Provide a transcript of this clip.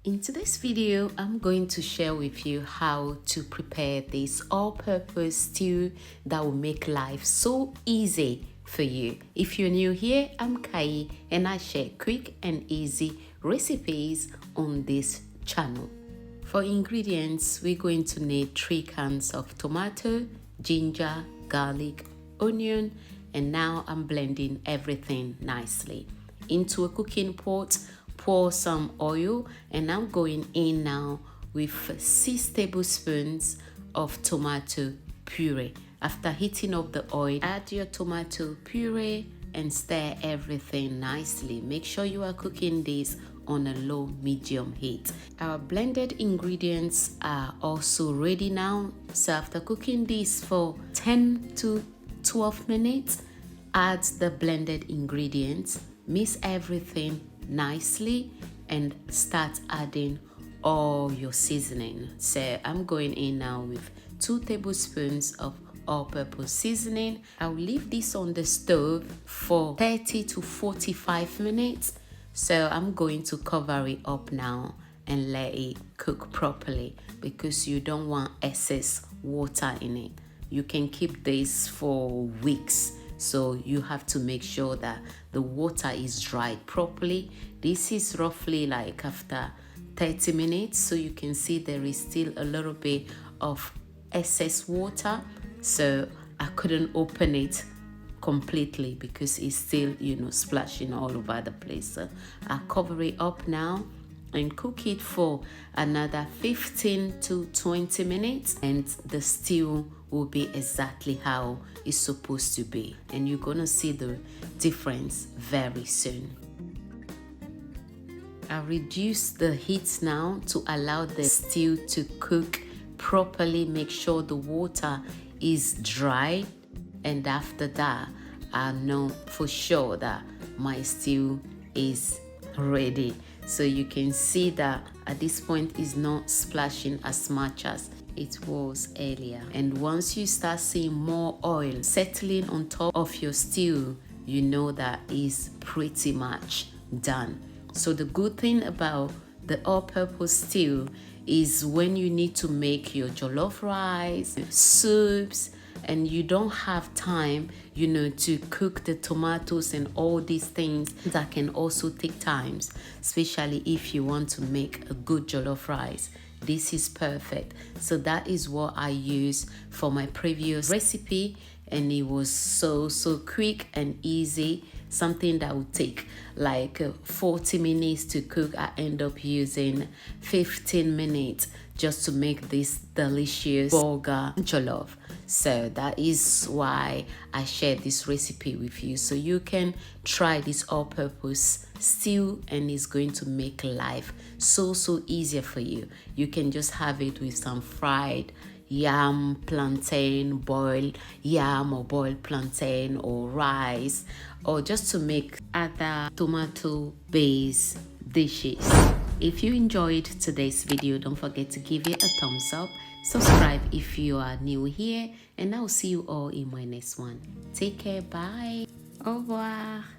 In today's video, I'm going to share with you how to prepare this all-purpose stew that will make life so easy for you. If you're new here, I'm Kai and I share quick and easy recipes on this channel. For ingredients, we're going to need 3 cans of tomato, ginger, garlic, onion, and now I'm blending everything nicely. Into a cooking pot, pour some oil, and I'm going in now with 6 tablespoons of tomato puree. After heating up the oil, add your tomato puree and stir everything nicely. Make sure you are cooking this on a low medium heat. Our blended ingredients are also ready now. So after cooking this for 10 to 12 minutes, add the blended ingredients, mix everything nicely, and start adding all your seasoning. So I'm going in now with 2 tablespoons of all-purpose seasoning. I'll leave this on the stove for 30 to 45 minutes. So I'm going to cover it up now and let it cook properly because you don't want excess water in it. You can keep this for weeks, so you have to make sure that the water is dried properly. This is roughly like after 30 minutes, so you can see there is still a little bit of excess water. So I couldn't open it completely because it's still, splashing all over the place. So I'll cover it up now and cook it for another 15 to 20 minutes, and the stew will be exactly how it's supposed to be, and you're gonna see the difference very soon. I'll reduce the heat now to allow the stew to cook properly. Make sure the water is dry, and after that I know for sure that my stew is ready. So you can see that at this point it's not splashing as much as it was earlier. And once you start seeing more oil settling on top of your stew, you know that is pretty much done. So the good thing about the all-purpose stew is when you need to make your jollof rice, soups, and you don't have time, to cook the tomatoes and all these things that can also take time, especially if you want to make a good jollof rice. This is perfect. So that is what I used for my previous recipe, and it was so quick and easy. Something that would take like 40 minutes to cook, I end up using 15 minutes just to make this delicious burger jollof. So that is why I shared this recipe with you, so you can try this all-purpose stew, and it's going to make life so easier for you. You can just have it with some fried yam, plantain, boiled yam or boiled plantain, or rice, or just to make other tomato-based dishes. If you enjoyed today's video, don't forget to give it a thumbs up, subscribe if you are new here, and I'll see you all in my next one. Take care, bye, au revoir.